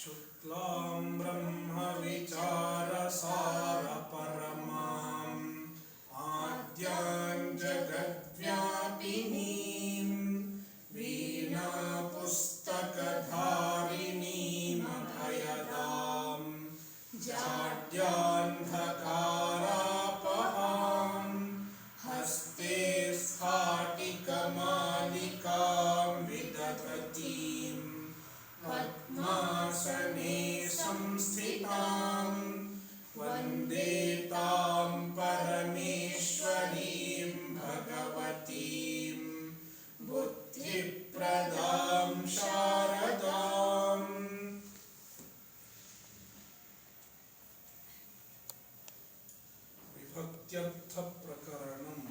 शुक्लां ब्रह्मविचारसारपरमाम् आद्यां जगद्व्यापिनीं वीणापुस्तकधारिणीमभयदां जाड्यान्धकारापहां हस्ते स्फाटिकमालिकां विदधतीं पद्मासने संस्थितां वन्दे तां परमेश्वरीं भगवतीं बुद्धिप्रदां शारदाम्। विभक्त्यर्थ प्रकरणम्।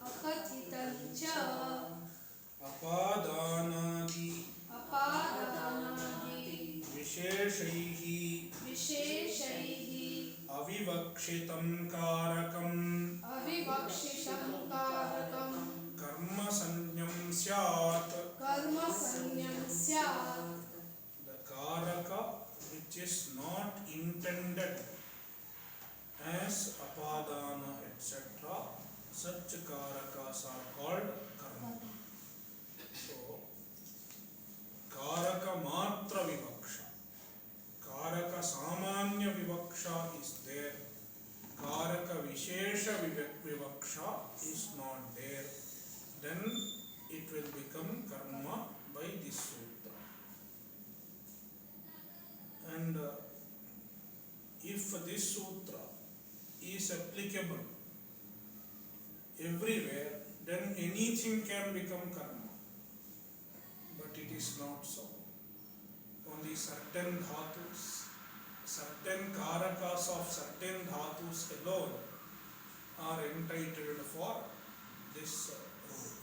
अकथितञ्च अपादानादि विशेषैः अविवक्षितं कारकम् कर्मसंज्ञं स्यात्। The karaka which is not intended as apadana etc. such karakas are called karma. So karaka matra vivaksha, karaka samanya vivaksha is there, karaka vishesha vivaksha is not there, then it will become karma by this sutra. And if this sutra is applicable everywhere, then anything can become karma. But it is not so. Only certain dhatus, certain karakas of certain dhatus alone are entitled for this rule.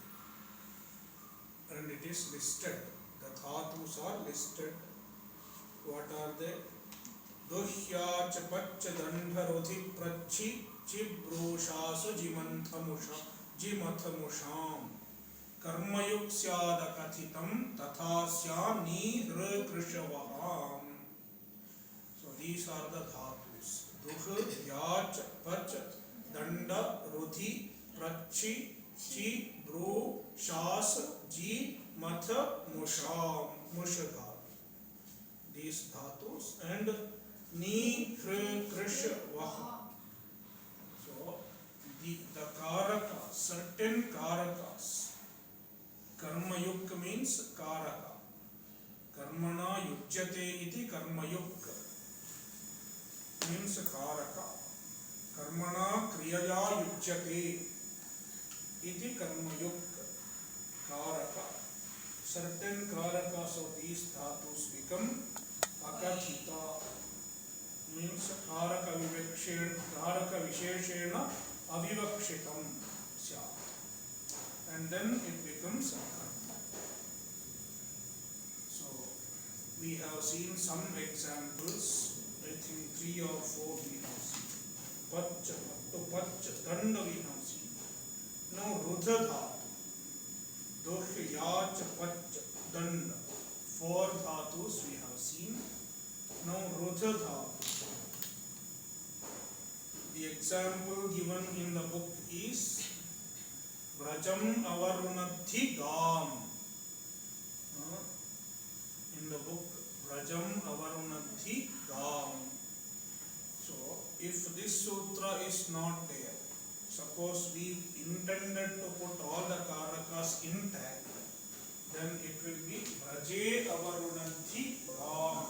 And it is listed. The dhatus are listed. What are they? दुह्या च पच्च दंडरोधि प्रच्छि चिब्रूषासु जिमथमुषाम कर्मयुक् स्याद कथितं तथा स्याम निहृकृशवहाम. So these are the dhatus. दुह या च पच दंड रुधि प्रच्छि चि Bru शास जी मथ मुषाम मुष धातु. These dhatus and ni hri krish vaha. So the karakas, certain karakas. Karma yuk means karaka. Karmana yujyate iti karma yuk means karaka. Karmana kriyaya yujyate iti karma yuk karaka. Certain karakas of these dhatus become akathita, means karaka visheshena avivakshitam syat, and then it becomes karma. So we have seen some examples. I think 3 or 4 we have seen. Pach, danda we have seen. Now rudha dhatu, duh yach pach danda, 4 dhatus we have seen. Now rudha dhatu. The example given in the book is Vrajam avarunadhi gam. In the book Vrajam avarunadhi gam. So if this sutra is not there, suppose we intended to put all the karakas intact, then it will be Vraje avarunadhi gam.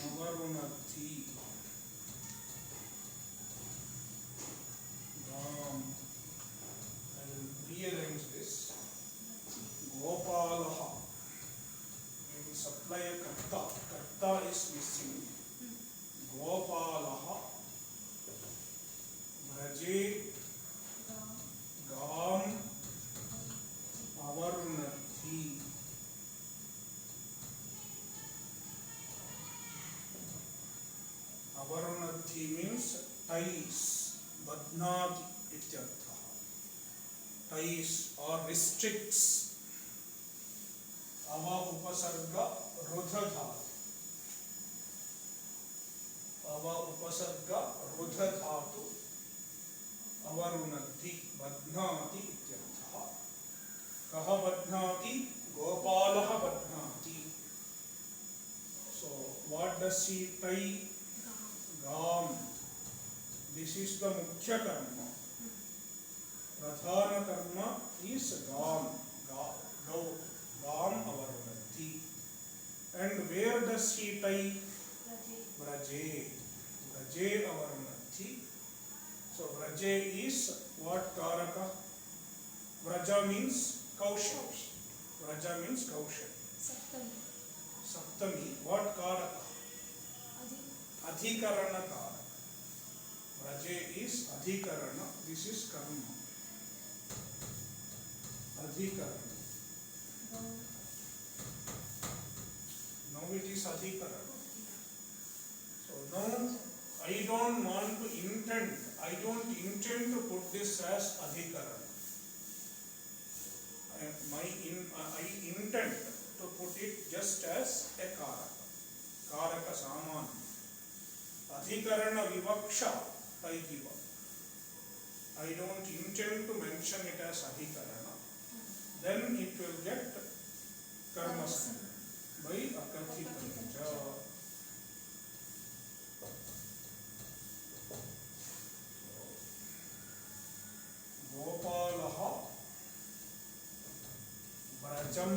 Avarunadhi gam. I will rearrange this. Gopalaha. We will supply a karta. Karta is missing. Avarunadhi means ties, badnati ityartha. Ties or restricts. Ava upasarga rudha dhatu. Ava upasarga rudha dhatu. Avarunadhi badnati ityartha. Kaha badnati? Gopalaha badnati. So what does he tie? Gam. This is the mukhya karma. Pradhana karma is gam. Gam avarunati. And where does he tie? Vraje. Vraje avarunati. So vraje is what karaka? Vraja means kausha. Vraja means kausha. Saptami. What karaka? Adhikarana karaka. Vraje is adhikarana. This is karma. Adhikarana. Now it is adhikarana. So now I don't want to intend. I don't intend to put this as adhikarana. I intend to put it just as a karaka. Karaka saman. Adhikarana vivaksha taitiva. I don't intend to mention it as adhikarana. Then it will get karma by akathitanja. Gopalaha Vrajam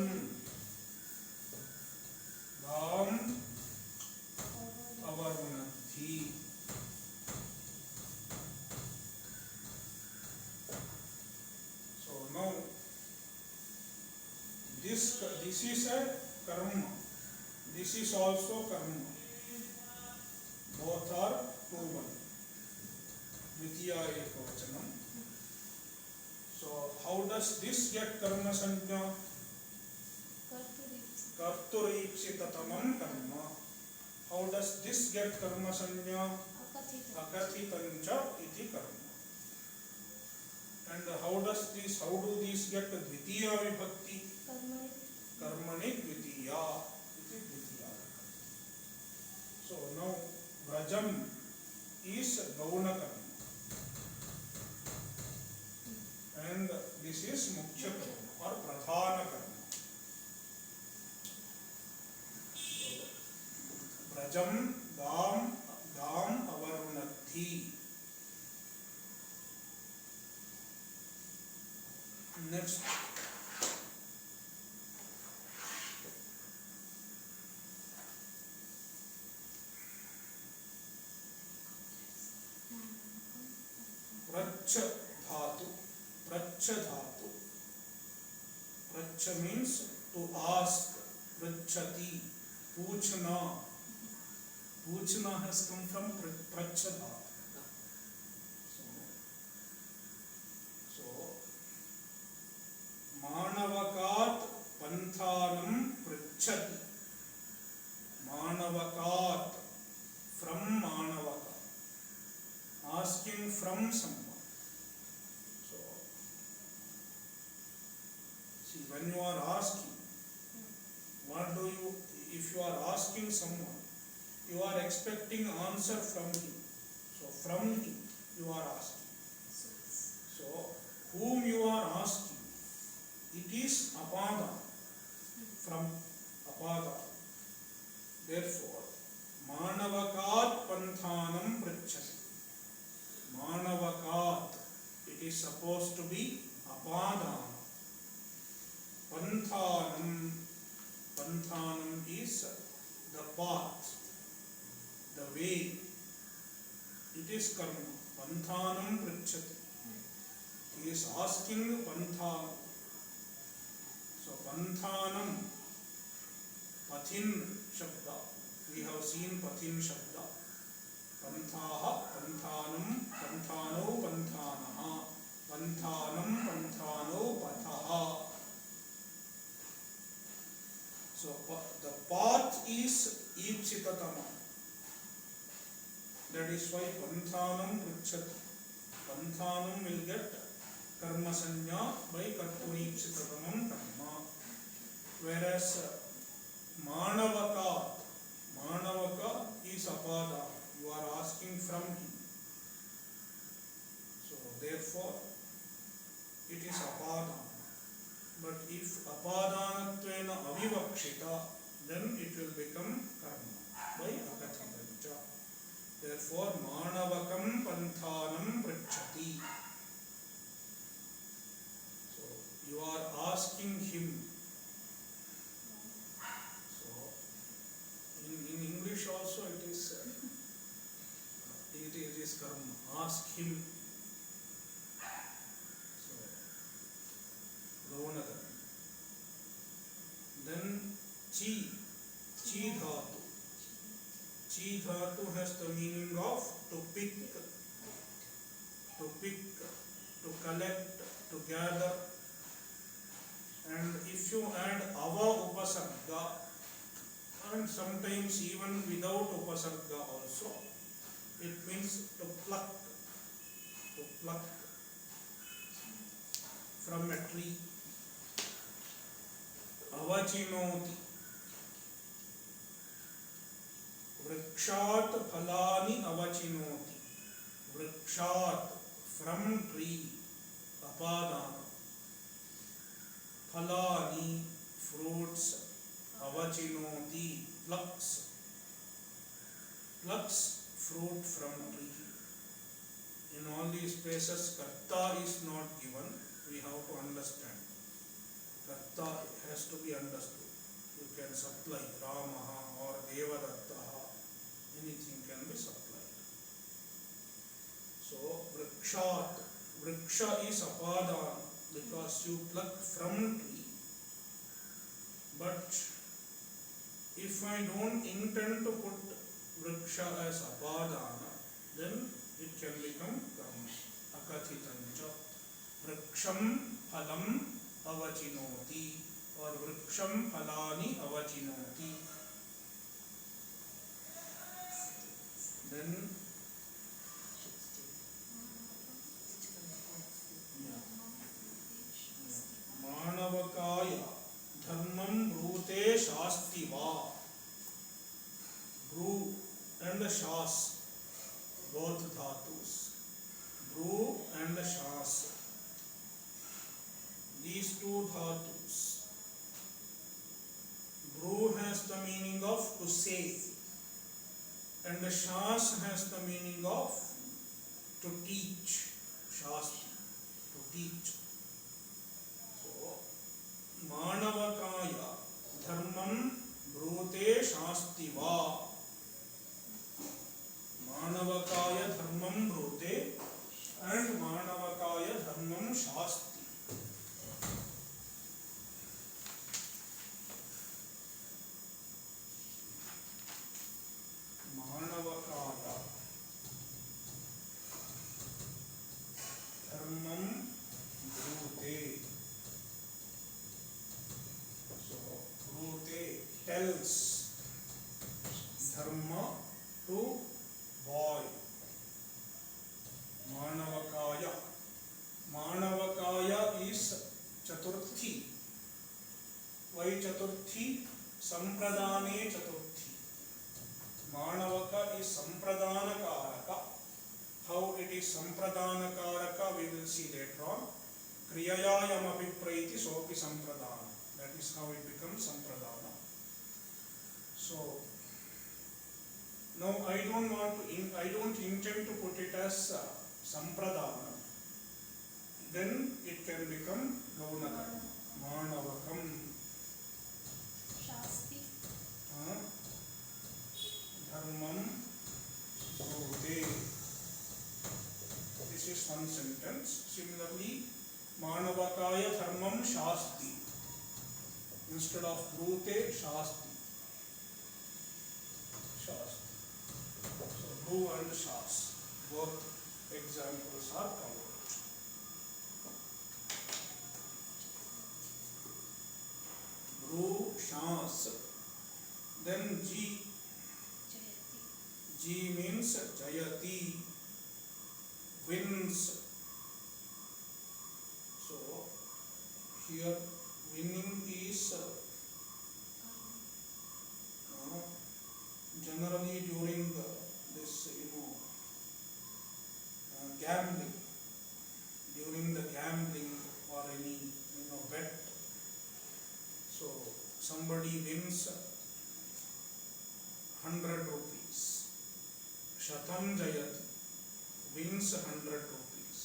Gam Avarunadhi. So now this is a karma. This is also karma. Both are proven. Dvitiya ekavachanam. So how does this get karma sanjna? Karturipsitatamam karma. How does this get karma sanjna? Akathitancha iti karma. And how do these get dvitiya vibhakti? Karmani dvitiya iti dvitiya. So now vrajam is gauna karma. And this is mukhya karma or pradhana karma. Vrajam gam avarunadhi. Next. Pracha dhatu. Pracha dhatu. Pracha means to ask. Prachati. Puchna. Puchna has come from pracha dhatu. So Manavakat panthanam prachati. Manavakat, from Manavaka. Asking from someone. So, see, when you are asking, if you are asking someone, you are expecting answer from him. So, from him you are asking. So, whom you are asking, it is apada, from apada. Therefore, Manavakat panthanam prachati. Manavakat, it is supposed to be apadana. Panthanam is the path, the way. It is karma. Panthanam prachati. He is asking panthanam. So panthanam, pathin shabda. We have seen pathin shabda. Panthaha, panthanam, panthano, panthanaha. Panthanam, panthano, pathaha. So the path is ipsitatama. That is why panthanam pruchhati. Panthanam will get karma sanya by karturipsitatamam karma. Whereas manavaka is apada. You are asking from him. So therefore it is apadana. But if apadanattvena avivakshita, then it will become karma by akathitancha. Therefore manavakam panthanam prachati. So you are asking him. So in English also it is karma. Ask him. Then chi dhatu. Chi dhatu has the meaning of to pick, to collect, to gather. And if you add ava upasarga, and sometimes even without upasarga also, it means to pluck from a tree. Avachinoti. Vrikshat phalani avachinoti. Vrikshat, from tree, apadana. Phalani, fruits, avachinoti, plucks fruit from tree. In all these places, karta is not given. We have to understand. Karta has to be understood. You can supply Ramaha or Devadattaha. Anything can be supplied. So, vriksha is apadana because you pluck from tree. But if I don't intend to put vriksha as apadana, then it can become karma. Akathitancha. Vriksham phalam avachinoti or vriksham phalani avachinoti. Then manavakaya dharmam brute shasti va. Bru and shas, both dhatus. Bru and shas. These two dhatus. Bru has the meaning of to say, and the shas has the meaning of to teach. Shasti, to teach. So, manavakaya dharmam brute shasti va. Manavakaya dharmam brute and manavakaya dharmam shasti. Manavakaya dharmam brute. So, brute tells dharma to boy. Manavakaya. Manavakaya is Chaturthi. Why Chaturthi? Sampradane Chaturthi. Manavaka is Sampradana Karaka. How it is Sampradana Karaka we will see later on. Kriyayayam apipraiti sopi Sampradana. That is how it becomes Sampradana. So, now I don't intend to put it as Sampradana. Then it can become Gaunadharma. Manavakam. Shasti. Dharmam brute. This is one sentence. Similarly, Manavakaya dharmam shasti. Instead of brute, shasti. Shasti. So, bru and shas, both examples are covered. Bru, shas. Then G G means jayati, wins. So here winning is generally during this gambling, during the gambling or any bet. So somebody wins 100 rupees. Shatam jayati, wins 100 rupees.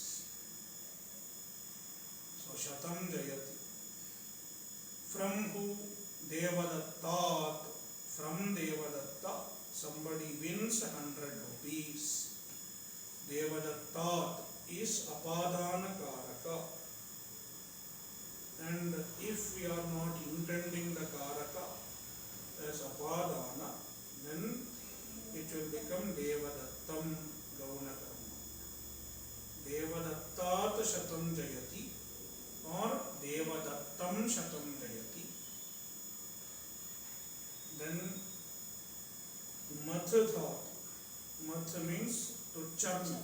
So shatam jayati. From who? Devadattat. From Devadatta, somebody wins 100 rupees. Devadattat is apadana karaka. And if we are not intending the karaka as apadana, then it will become Devadattam gauna karma. Devadattat shatam jayati or Devadattam shatam jayati. Then math thought. Math means to churn.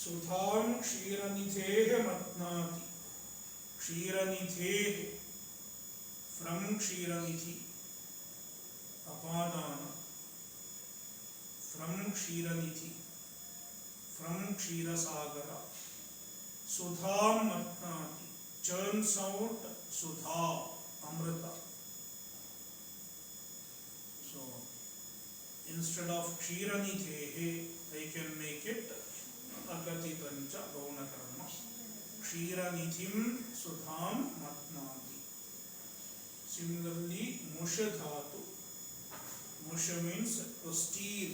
Sudham kshiranidhehe matnati. Kshiranidhehe, from kshiranidhi, apadana, from kshiranidhi, from kshirasagara. Sudham matnati, churns out sudha, amrita. So instead of kshiranidhehe, I can make it agatitancha gauna karma. Kshiranidhim sudham matnati. Similarly, musha dhatu. Musha means to steal.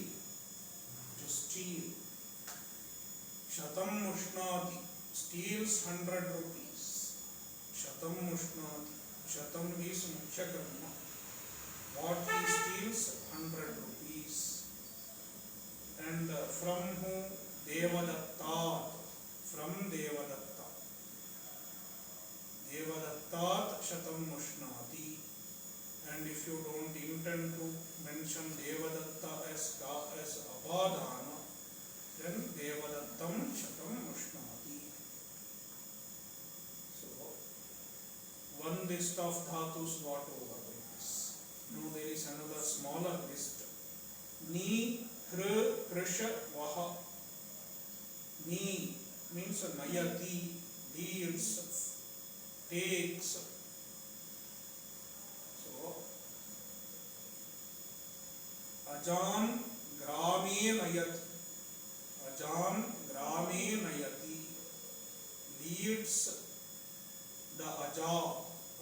To steal. Shatam mushnati, steals 100 rupees. Shatam mushnati. Shatam is mukhya karma. What he steals? 100 rupees. And from whom? Devadattat. From Devadatta. Devadattat shatam mushnati. And if you don't intend to mention Devadatta as apadana, then Devadattam shatam mushnati. So, one list of dhatus got over with this. Now there is another smaller list. Ni, hr, krisha, vaha. Ni means nayati, deals, takes. So, ajam grame nayati. Ajam grame nayati, leads the aja.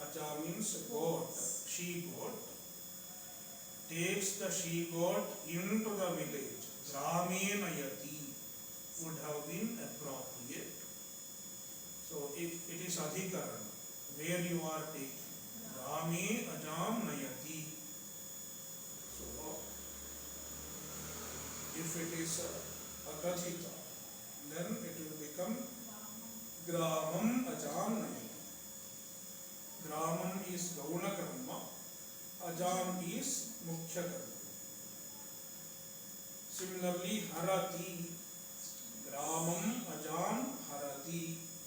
Aja means goat, she goat. Takes the she goat into the village. Grame nayati would have been appropriate. So if it is adhikaran, where you are taking. Grame ajam nayati. So if it is akathita, then it will become gramam ajam nayati. Gramam is gauna karma, ajam is mukhya karma. Similarly, harati, gramam ajam harati,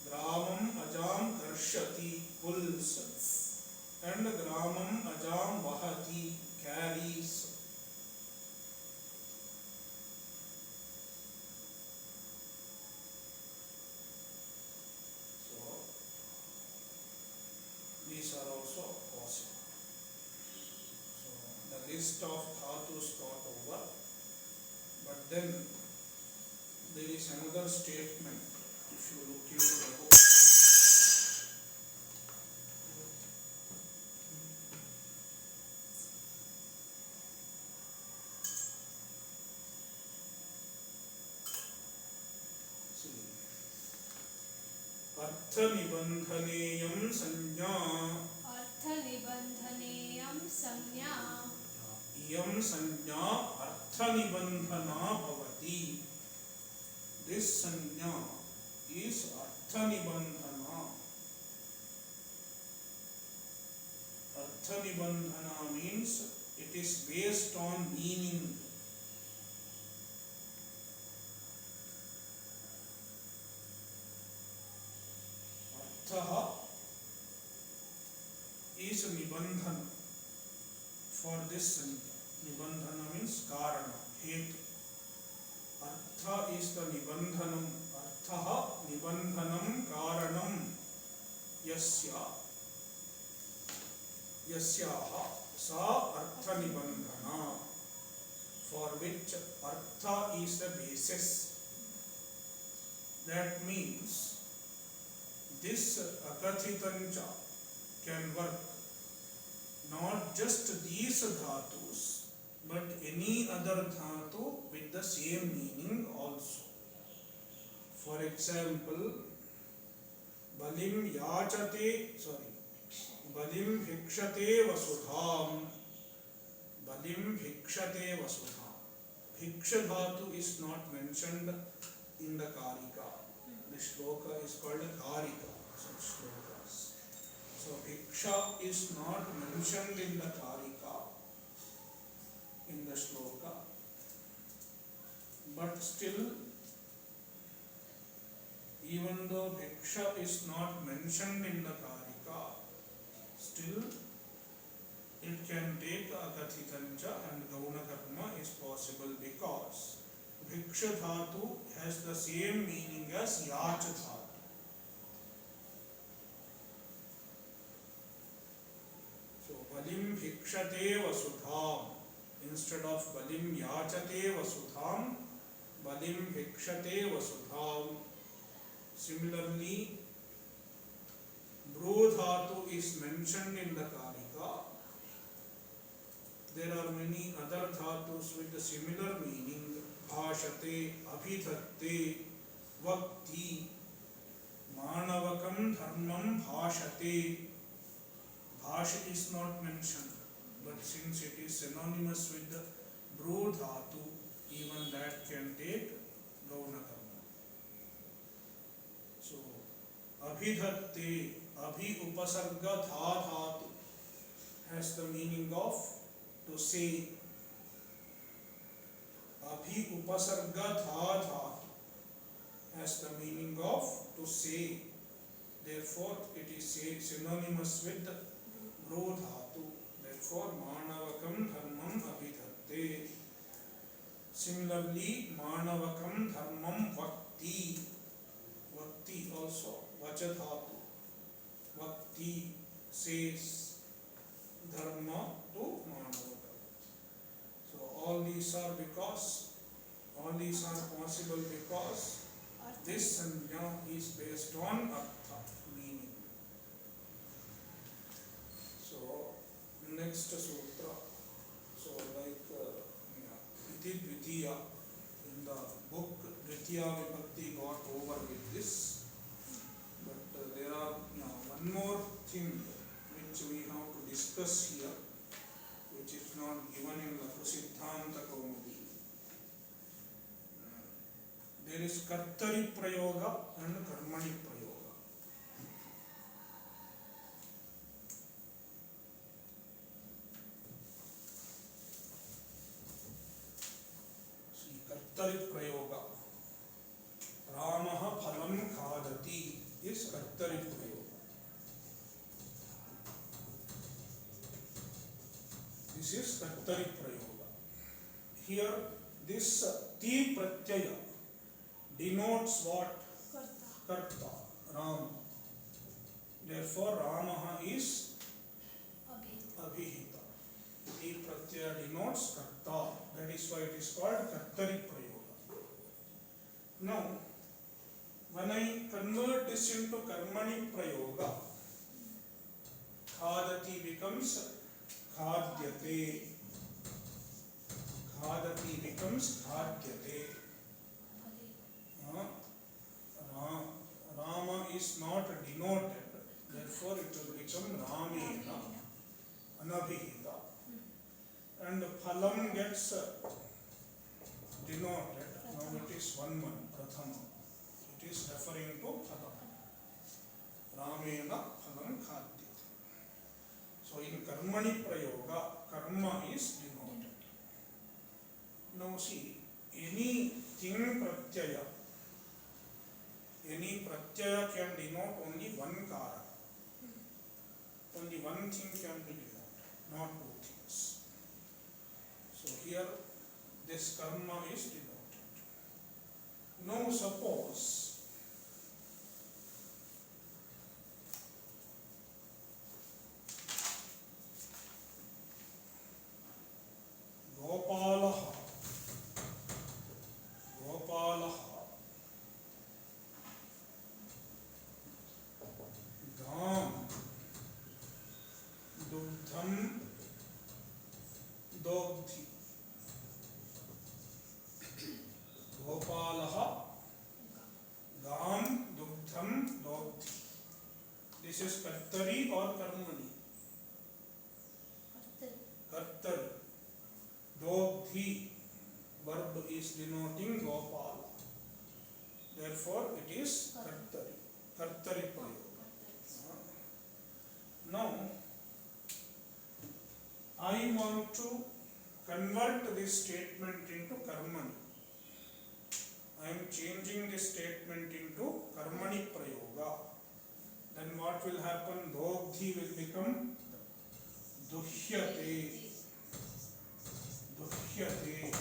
gramam ajam karshati, pulls, and gramam ajam vahati, carries. So these are also possible. So the list of dhatus got over, but then there is another statement. If you look into the book, see, artha nibandhaneyam sanya. Artha nibandhaneyam sanya. Iyam sanya artha nibandhana bhavati. This sanya is artha nibandhana. Artha nibandhana means it is based on meaning. Artha is Nibandhana for this sanya. Nibandhana means Karana, Hetu. Artha is the Nibandhanam. Artha Nibandhanam Karanam Yasya Yasyaha Sa Artha Nibandhana, for which Artha is the basis. That means this Akathitancha can work not just these dhatus but any other dhatu with the same meaning also. For example, Balim Yachate, Balim Bhikshate Vasudham. Balim Bhikshate Vasudham. Bhiksha dhatu is not mentioned in the Karika. The shloka is called a Karika, such shlokas. So Bhiksha is not mentioned in the Karika, in the shloka. But still, even though Bhiksha is not mentioned in the Karika, still it can take Akathitancha and Gauna Karma is possible because Bhiksha dhatu has the same meaning as Yacha dhatu. So Balim Bhikshate Vasudham, instead of Balim Yachate Vasudham, Balim Bhikshate Vasudham. Similarly, Bru dhatu is mentioned in the Karika. There are many other dhatus with a similar meaning. Bhashate, Abhidhatte, Vakti, Manavakam Dharmam Bhashate. Bhash is not mentioned, but since it is synonymous with the Bru dhatu, even that can take Gauna Karma. So, Abhidhatte, Abhi Upasarga Dha dhatu has the meaning of to say. Abhi Upasarga Dha dhatu has the meaning of to say. Therefore, it is synonymous with Bru dhatu. Therefore, Manavakam Dharmam Abhidhatte. Similarly, Manavakam Dharmam Vakti. Vakti also, Vacha dhatu. Vakti says Dharma to Manavakam. So all these are possible because this sanya is based on artha, meaning. So next sutra. So Iti Dvitiya, in the book Dvitiya Vibhakti got over with this. But there are one more thing which we have to discuss here, which is not given in the Prasiddhanta Kaumudi. There is Kartari Prayoga and Karmani Prayoga. See, Kartari Prayoga. Ramaha Phalam Khadati is Kartari Prayoga. This is Kartari Prayoga. Here, this Ti Pratyaya denotes what? Karta, Rama. Therefore, Ramaha is Abhihita. Ti Pratyaya denotes Karta. That is why it is called Kartari Prayoga. Now, when I convert this into Karmani Prayoga, Khadati becomes Khadyate. Khadati becomes Khadyate. Rama is not denoted, therefore it will become Ramena, Anabhihita. And Phalam gets denoted, now it is one, Prathama. It is referring to Phalam. Ramena Phalam Khadyate. So in Karmani Prayoga, Karma is denoted. Now see, any pratyaya pratyaya can denote only one kara. Only one thing can be denoted, not two things. So here this karma is denoted. Now suppose Gopalaha Gam Dugdham Dogdhi. Gopalaha Gam Dugdham Dogdhi. This is Kartari or Karmani? Kartari. Dogdhi verb is denoting Gopala. Therefore it is Kartari. Kartari prayoga. Now I want to convert this statement into Karmani. I am changing this statement into Karmani prayoga. Then what will happen? Dogdhi will become Duhyate. Duhyate.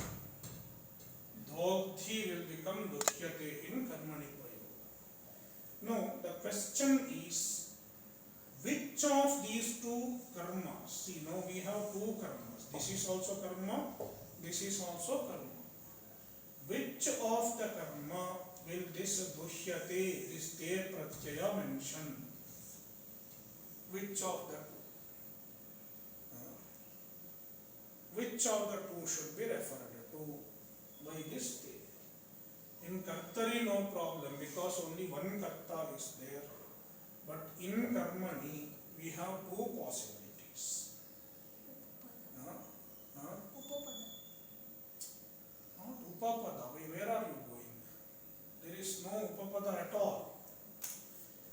Dogdhi will become Duhyate in Karmani prayoga. Now the question is, which of these two karmas? See, now we have two karmas. This is also karma, this is also karma. Which of the karma will this Duhyate, this te pratyaya mention? Which of the two? Which of the two should be referred to by this te? In Kartari no problem because only one karta is there. But in Karmani we have two possibilities. Not Upapada. Where are you going? There is no Upapada at all.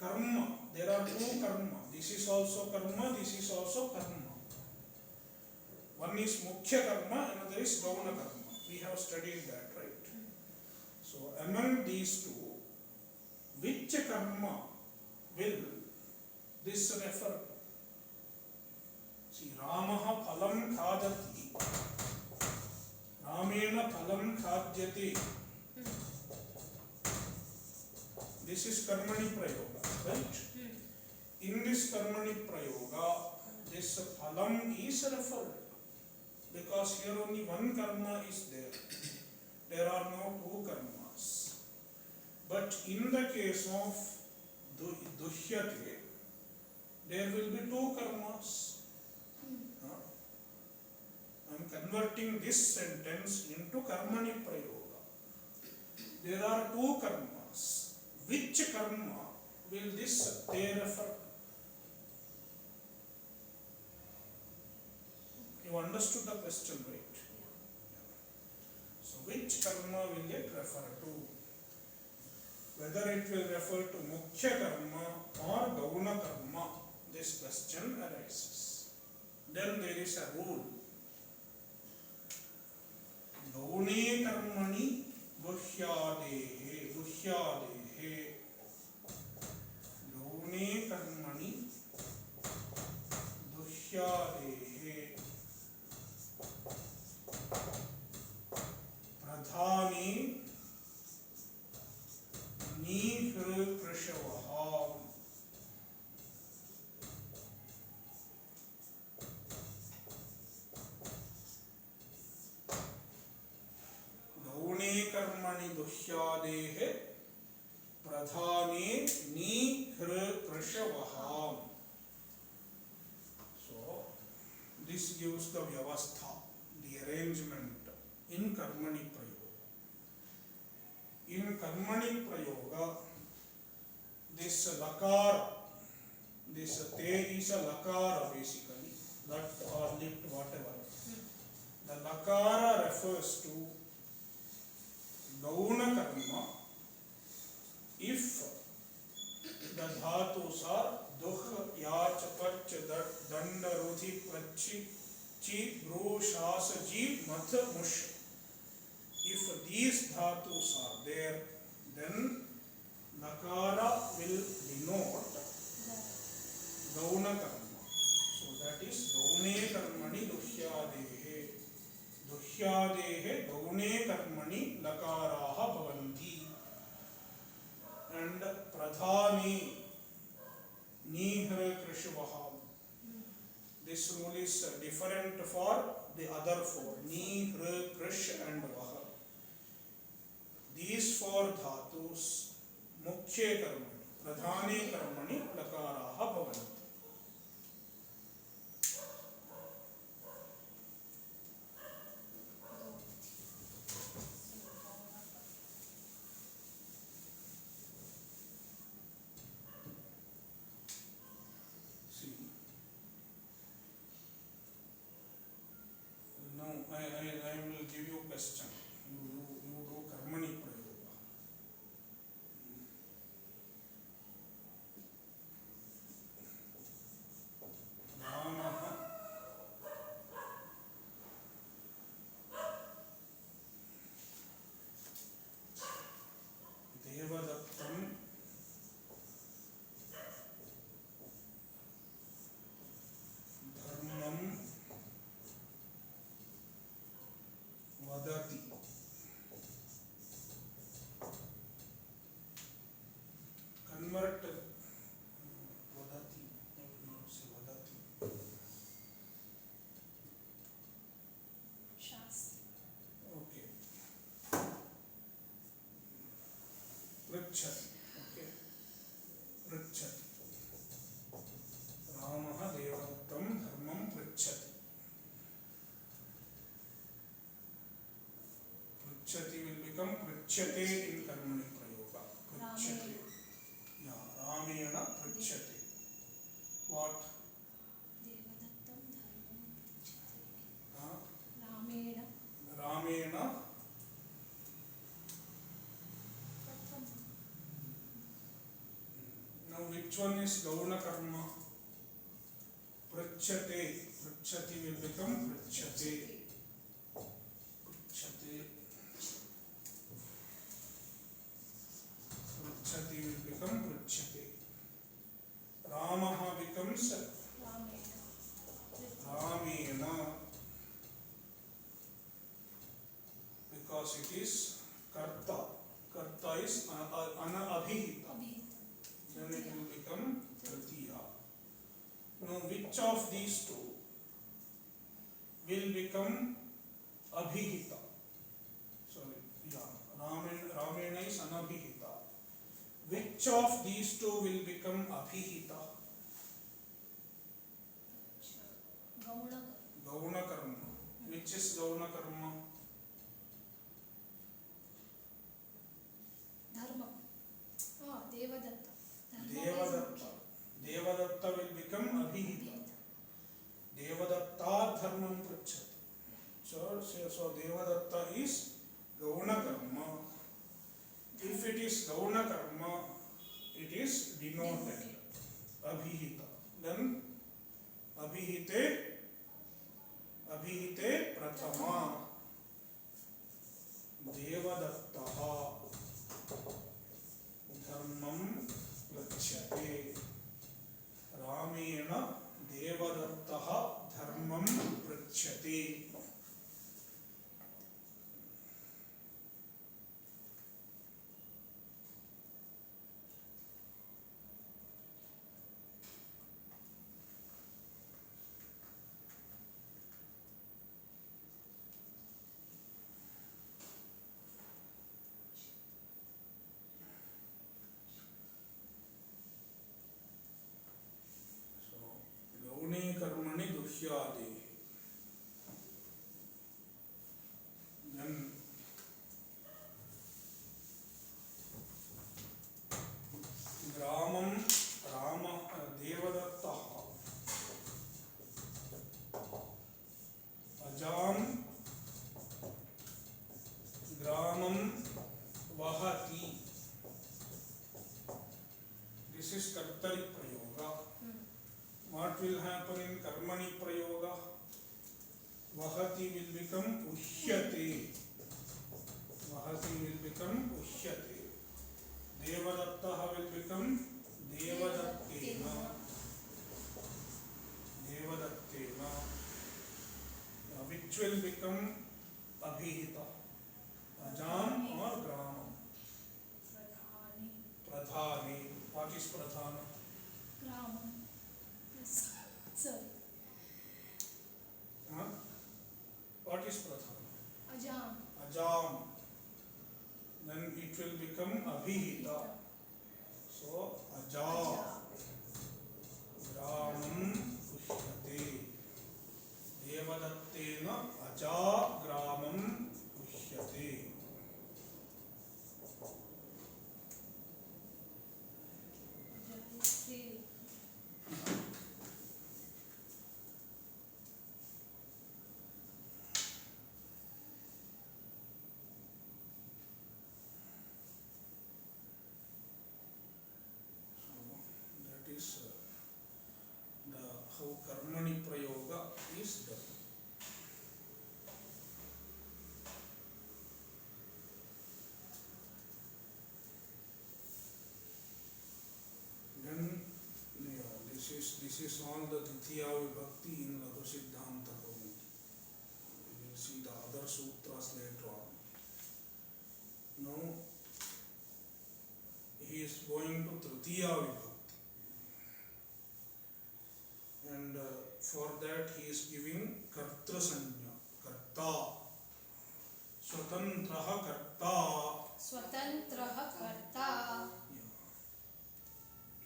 Karma. There are two karma. This is also karma, this is also karma. One is Mukhya karma, another is Gauna karma. We have studied that, right? So among these two, which karma will this refer to? See, Ramaha phalam khadati. Ramena phalam khadyate. This is Karmani prayoga, right? In this Karmani prayoga, this phalam is referred because here only one karma is there. There are no two karmas. But in the case of Duhyate, there will be two karmas. I am converting this sentence into Karmani prayoga. There are two karmas. Which karma will this te refer to? You understood the question, right? So which karma will it refer to? Whether it will refer to Mukhya karma or Gauna karma, this question arises. Then there is a rule. Gaune karmani Duhyadehe. Duhyadehe. Gaune karmani Duhyadehe. Pradhani Nihru Prashavaha. Gaune karmani Duhyadehe Pradhani Nihru Prashavaha. So this gives the vyavastha, the arrangement in Karmani prayoga. In Karmani prayoga, this lakara, this te is a lakara basically, lat or lit, whatever. The lakara refers to Gauna karma if the dhatus are dukh, yach, pach, danda, rudhi, prachi, chi, bru, shas, jeev, math, mush. If these dhatus are there, then Lakara will denote gauna karma. So that is gaune karmani duhyadehe. Duhyadehe gaune karmani lakaraha bhavanti. And pradhani nihra krishvaha. This rule is different for the other four. Ni, hra, krish and vaha. These four dhatus mukhye karmani, pradhane karmani lakaraha bhavanti. See, now I will give you a question. You do karmani prayoga. Ramaha Devadattam dharmam vadati. Convert vadati, not say vadati. Shastra. Okay. Pritchati. Okay. Pritchati. Ramaha Devadattam dharmam pritchati. Pritchati will become pritchate in karmani prayoga. Pritchate. Yeah, Ramena pritchate. What? Devadattam dharmam pritchate. Huh? Ramena. Ramena. Now which one is gauna karma? Pritchate. Pritchati will become pritchate. Pritchate. Pritchati will become pritchate. Ramaha becomes Ramena. Ramena. Because it is karta. Karta is anabhihita. Abhita. Then it will become tritiya. Now which of these two will become abhihita? Sorry, yeah, Ramena is anabhihita. Which of these two will become abhihita? Gauna. Gauna karma. Which is gauna karma? Dharma. Ah, Devadatta. Devadatta. Devadatta will become abhihita. Devadatta dharmam pritchati. So Devadatta is gauna karma. If it is gauna karma, it is denoted abhihita. Then abhihite prathama devadattaha dharmam pritchate. Ramena devadattaha dharmam pritchate. गौणे कर्मणि दुह्यादे. Then ग्रामं राम देवदत्तः अजां ग्रामं वहति. This is कर्तरि प्रयोगा. What will happen in karmani prayoga? Vahati will become ushyate. Vahati will become ushyate. Devadatta will become Devadattena. Devadattena. Which will become Abhihita. Ajam or Gramam. Pradhani. Pradhani. What is Pradhana? Gramam. Yes. Sorry. Huh? What is Pradhana? Ajam. Ajam. Then it will become Abhihita. So, Aja. Gramam Pushyate. Devadattena Aja Gramam Pushyate. Jayasri. So, that is the how Karmani Prayoga is done. Then this is all the Titiya Vibhakti in Laghu Siddhanta Kaunti. We will see the other sutras later on. Now he is going to Tritiya Vibhakti, and for that he is giving Kartra Sanya, Karta, Swatantraha Karta. Swatantraha karta.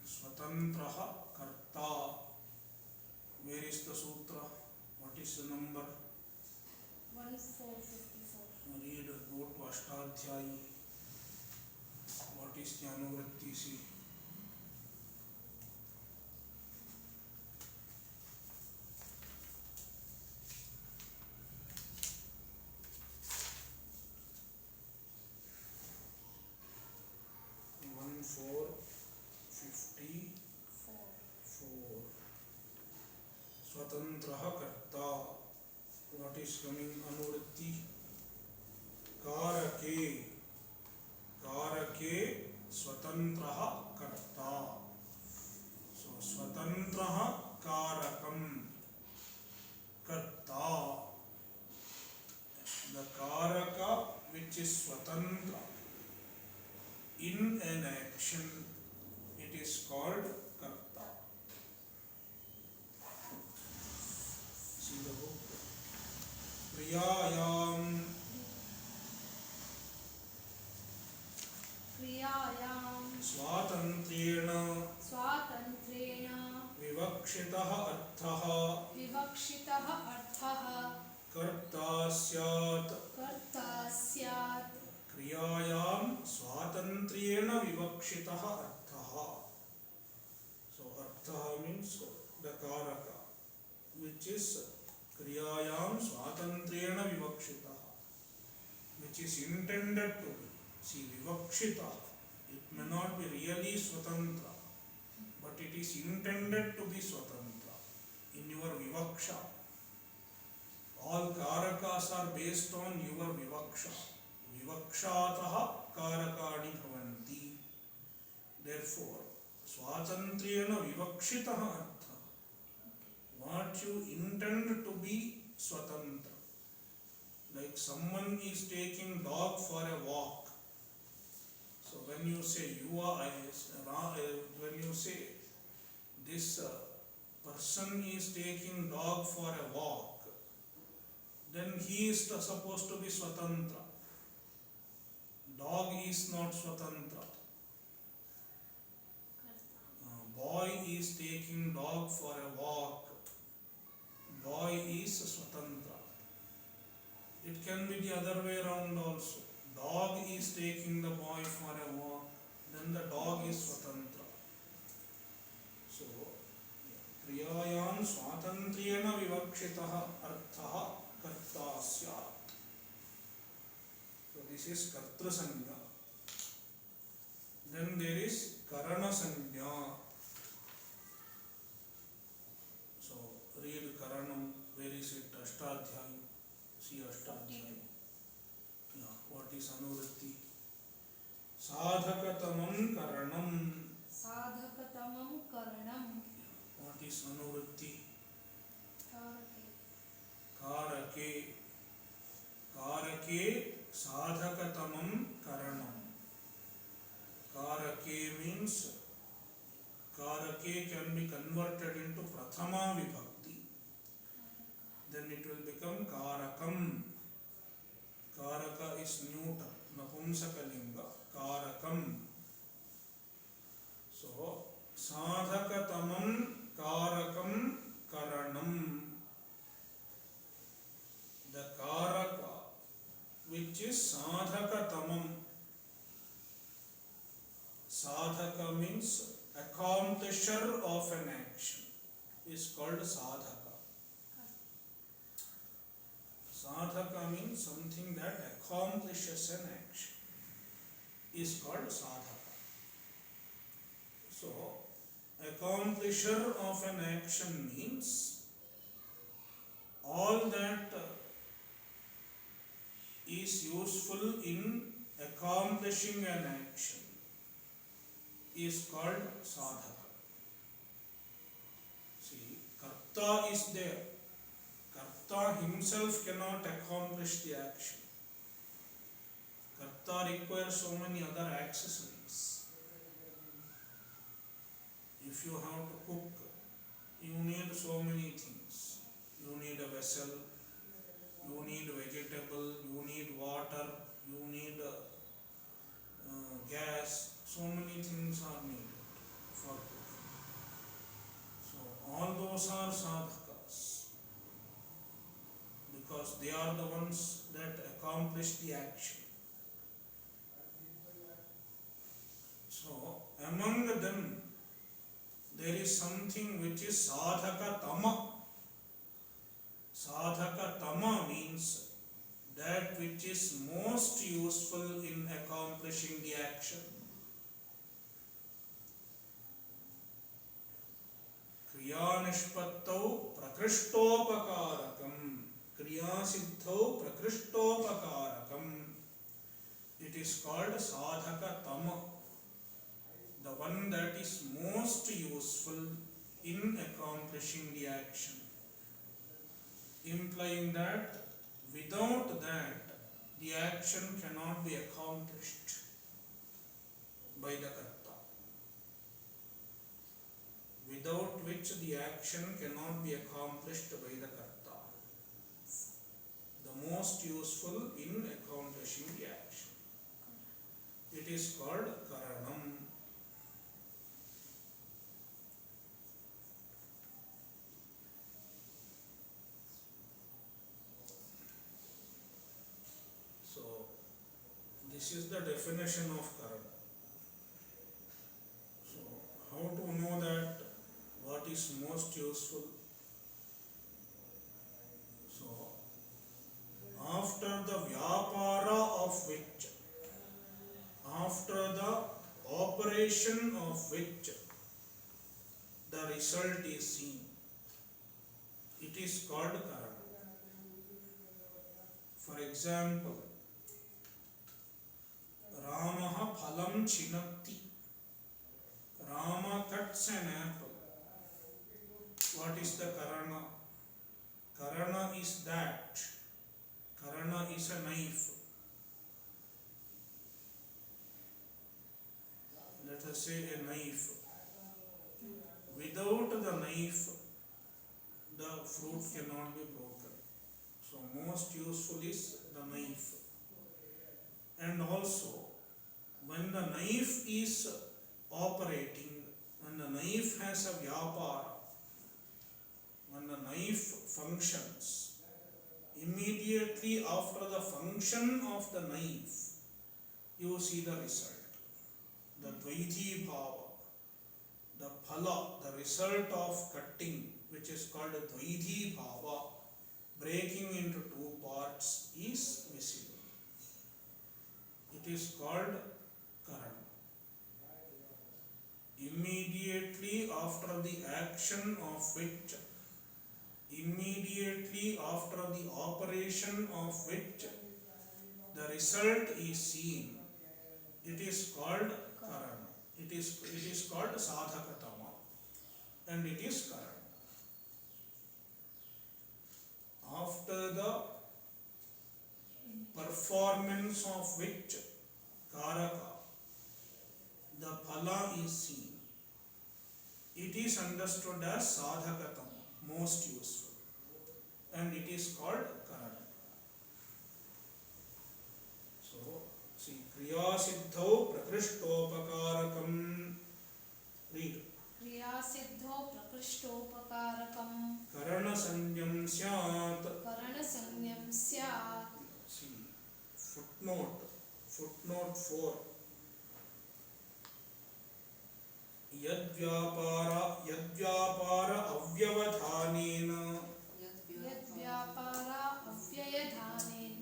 Swatantraha Karta. Where is the sutra? What is the number? 1454. Read, go to Ashtadhyayi. What is the Anuvritti? See. One 454. Swatantraha Karta. What is coming? Anuvritti? Karake. Karake Swatantraha Karta. So Swatantraha Karakam Karta. The Karaka which is Swatantra in an action, it is called Karta. See the book. Priyayam. Kriyayam. Swatantrena Swatantrena. Vivakshitah Arthaha Vivakshitaha arthaha. Karta Syat. Karta syat. Kriyayam Swatantrena Vivakshitah Arthaha. So Arthaha means the Karaka, which is Kriyayam Swatantrena Vivakshitah, which is intended to be. See, Vivakshita, it may not be really Swatantra, but it is intended to be Swatantra. In your Vivaksha, all Karakas are based on your Vivaksha. Vivakshataha Karakani Bhavanti. Therefore, Swatantrena Vivakshitaha Artha. What you intend to be Swatantra. Like someone is taking dog for a walk. So when you say when you say this person is taking dog for a walk, then he is supposed to be Swatantra. Dog is not Swatantra. Boy is taking dog for a walk. Boy is Swatantra. It can be the other way around also. Dog is taking the boy for a walk, then the dog is Swatantra. So, Kriyayam Swatantrena Vivakshitaha Arthaha Karta Syat. So, this is Kartra Sanya. Then there is Karana Sanya. So, read Karanam. Where is it? Ashtadhyayi. See Ashtadhyayi. Yeah, what is Anuvritti? Sa Sadhakatamam karanam. साधकतमं करणं What is anuvritti? कारके Karake. Karake sadhakatamam karanam. Karake means Karake can be converted into Prathama Vibhakti. Then it will become Karakam. Karaka is neuter, Napumsakalinga. Karakam. So, Sadhakatamam Karakam Karanam. The Karaka, which is Sadhakatamam. Sadhaka means accomplisher of an action, is called Sadhaka. Sadhaka means something that accomplishes an action, is called Sadhaka. So, accomplisher of an action means all that is useful in accomplishing an action is called sadhaka. See, karta is there. Karta himself cannot accomplish the action. Karta requires so many other accessories. If you have to cook, you need so many things. You need a vessel, you need vegetable, you need water, you need gas. So many things are needed for cooking. So all those are sadhakas because they are the ones that accomplish the action. So among them there is something which is sadhaka tama. Sadhaka tama means that which is most useful in accomplishing the action. Kriya nishpattau prakrishtopakarакам. Kriya siddhau prakrishtopakarакам. It is called sadhaka tama, the one that is most useful in accomplishing the action, implying that without that the action cannot be accomplished by the karta. Without which the action cannot be accomplished by the karta. The most useful in accomplishing the action. It is called karanam. So, this is the definition of karana. So, how to know that what is most useful? So, after the vyapara of which, after the operation of which the result is seen, it is called karana. For example, Ramaha phalam chinatti. Rama cuts an apple. What is the karana? Karana is that. Karana is a knife. Let us say a knife. Without the knife, the fruit cannot be broken. So most useful is the knife. And also, when the knife is operating, when the knife has a vyapara, when the knife functions, immediately after the function of the knife, you see the result. The dvaiti bhava, the phala, the result of cutting, which is called dvaiti bhava, breaking into two parts, is visible. It is called karana. Immediately after the action of which, immediately after the operation of which the result is seen, It is called karana. It is called sadhakatama, and it is karana. After the performance of which karaka, the phala is seen, it is understood as sadhakatama, most useful, and it is called karana. So, see, kriya siddhau prakrishtopakarakaam. Read. क्रिया सिद्धो प्रकृष्टोपकारकम् Karana sanyam syat. करण संज्ञं स्यात्. See, footnote 4. यद्व्यापार अव्यवधानेन यद्व्यापार अव्ययधानेन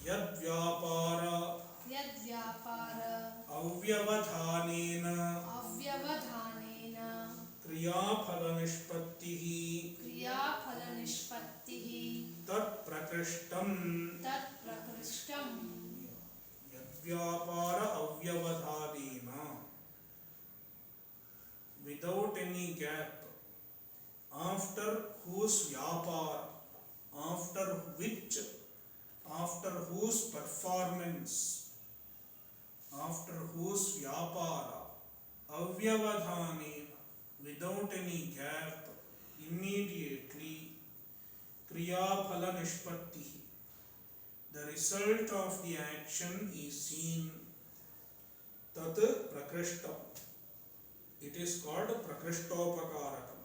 यद्व्यापार अव्यवधानेन क्रियाफलनिष्पत्तिः तत्प्रकृष्टम् यद्व्यापार अव्यवधानेन, without any gap, after whose vyapara, after whose performance, after whose vyapara, avyavadhanena, without any gap, immediately, kriya phala nishpatti, the result of the action is seen, tat prakrishtam. It is called prakrishtopakarakaam.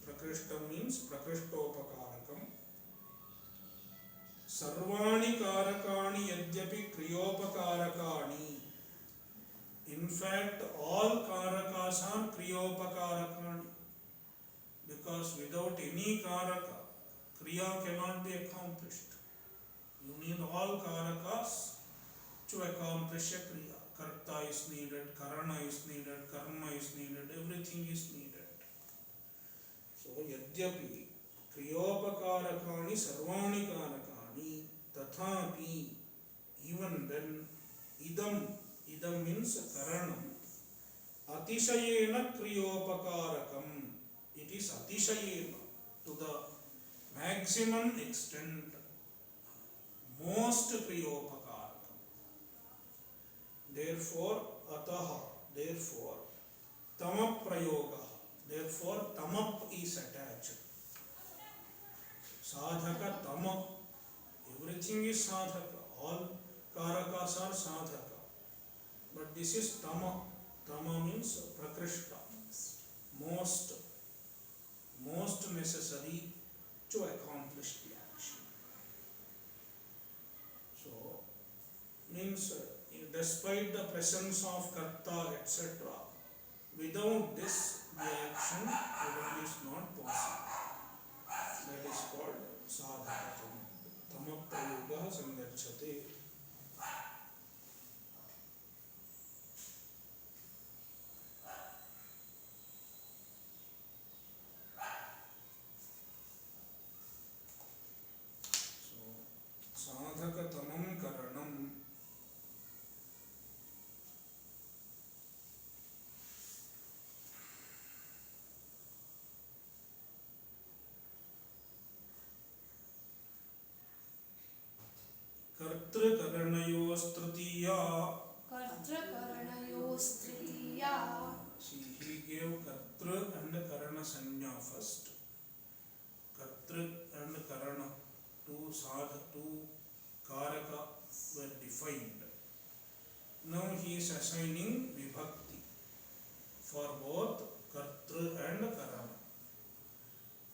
Prakrishtam means prakrishtopakarakaam. Sarvani karakani yadyapi kriyopakarakaani. In fact, all karakas are kriyopakarakaani, because without any karaka, kriya cannot be accomplished. You need all karakas to accomplish a kriya. Karta is needed, karana is needed, karma is needed, everything is needed. So, yadyapi kriyopakarakaani sarvani karakani tathapi, even then, idam means karanam, atishayena kriyopakarakaam, it is atishayena, to the maximum extent, most kriyopakarakaam. Therefore, tamap prayoga, therefore tamap is attached. Sadhaka tamap, everything is sadhaka, all karakas are sadhaka. But this is tama. Tama means prakrishta, most necessary to accomplish the action. So, means despite the presence of karta, etc., without this, the action is not possible. That is called sadhakatam. Tamaprayoga sangachyate. So, sadhakatamam karanam. कर्तृकरणयोस्तृतीया. See, he gave kartru and karana sanya first. Kartru and karana, two karaka were defined. Now he is assigning vibhakti for both kartru and karana.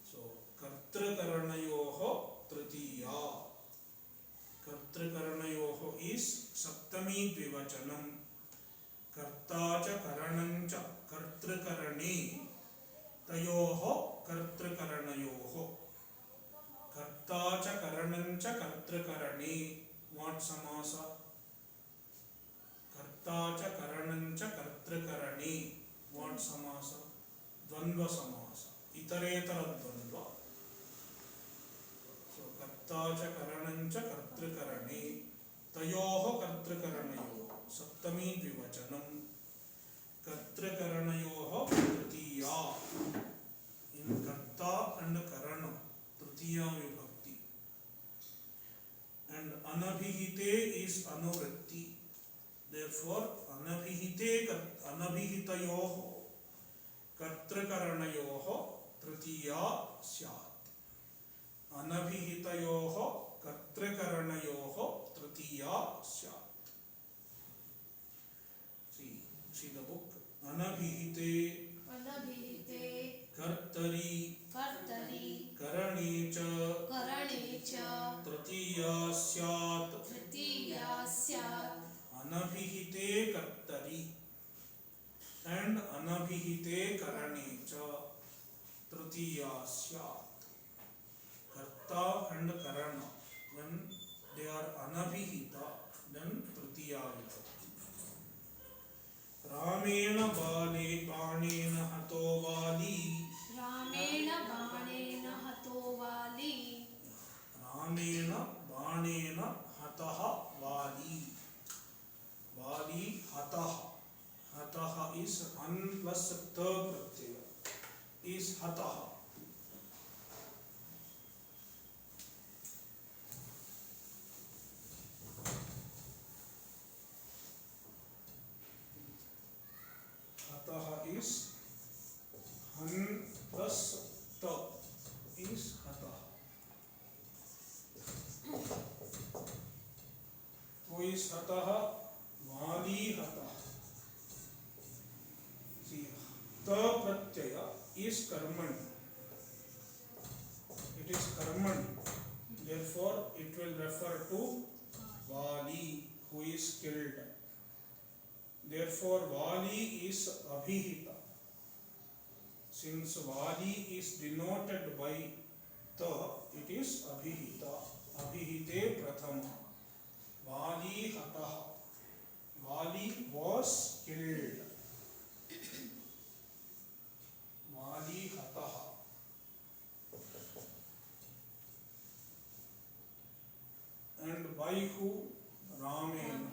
So, kartrukaranayoho tritiya. Kartrukaranayoho is saptami dvivachanam. Karta cha karanam cha kartrukarane. Tayoho kartrukaranayoho. Karta cha karanam cha kartrukarane. What samasa? Karta cha karanam cha kartrukarane. What samasa? Dvandva samasa. Itaretara dvandva. So, karta cha karanam cha kartrukarane. Tayoho kartrukaranayoho. Saptami द्विवचनम कर्तृकरणयोः Tritiya in karta and karana tritiya vibhakti and anabhihite is anuvritti therefore anabhihitayoh कर्तृकरणयोः तृतीया स्यात् अनभिहितयोः कर्तृकरणयोः तृतीया स्यात् see the book anabhihite अनभिहिते कर्तरि कर्तरि करणे च तृतीया स्यात् तृतीया स्यात् अनभिहिते कर्तरि and anabhihite karane cha tritiya syat karta and karana when they are anabhihita then tritiya vibhakti ramena banena hato vali रामेण बाणेन हतो वाली ramena banena hatah vali vali hatah hatah is an plus ta pratyaya is hatah hatah is han plus ta is hatah who is hatah vali hatah ta pratyaya is karman it is karman therefore it will refer to vali who is killed therefore vali is abhihita since vali is denoted by ta it is abhihita abhihite prathama vali hatah vali was killed vali hatah and by who ramena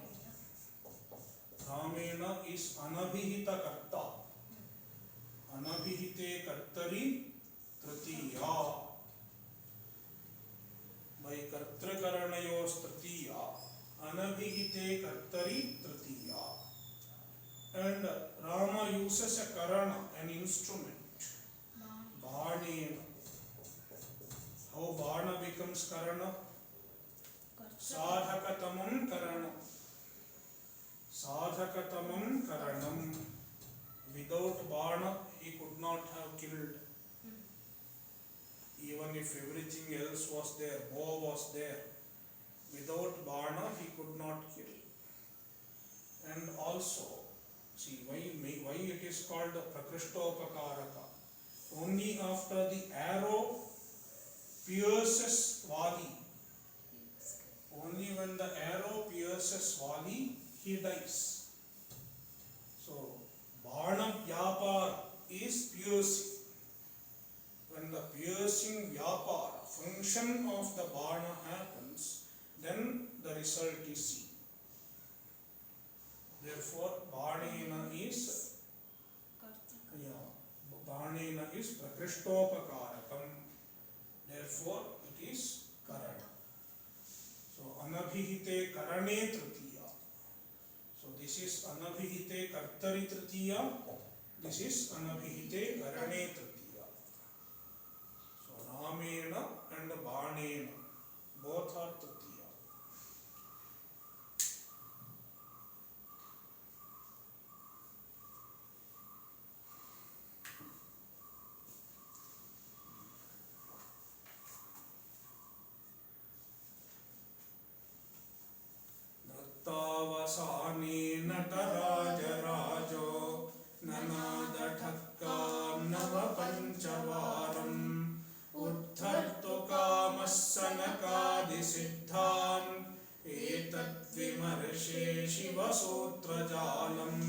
ramena is anabhihita karta anabhihite kartari tritiya by kartrakaranayos tritiya anabhihite kartari tritiya and Rama uses a karana an instrument Banena. How Bana becomes Karana? Sadhakatamam Karana. Sadhakatamam Karanam. Without Bana, he could not have killed. Even if everything else was there, bow was there. Without Bana, he could not kill. And also, see why it is called Prakrishtopakaraka. Only after the arrow pierces Vali, only when the arrow pierces Vali, he dies. So, Bana Vyapara is piercing. When the piercing Vyapara, function of the Bana happens, then the result is seen. Therefore, Banena is Banena is Prakrishtopakaraka. Therefore, it is Karana. So, Anabhihite Karane Tritiya. So, this is Anabhihite Kartari Tritiya. This is Anabhihite Karane Tritiya. So, Ramena and Banena both are Tritiya. तावसाने नटराजराजो ननादठक्कां नवपञ्चवारम् उद्धर्तुकामः सनकादिसिद्धान् एतद्विमर्शे शिवसूत्रजालम्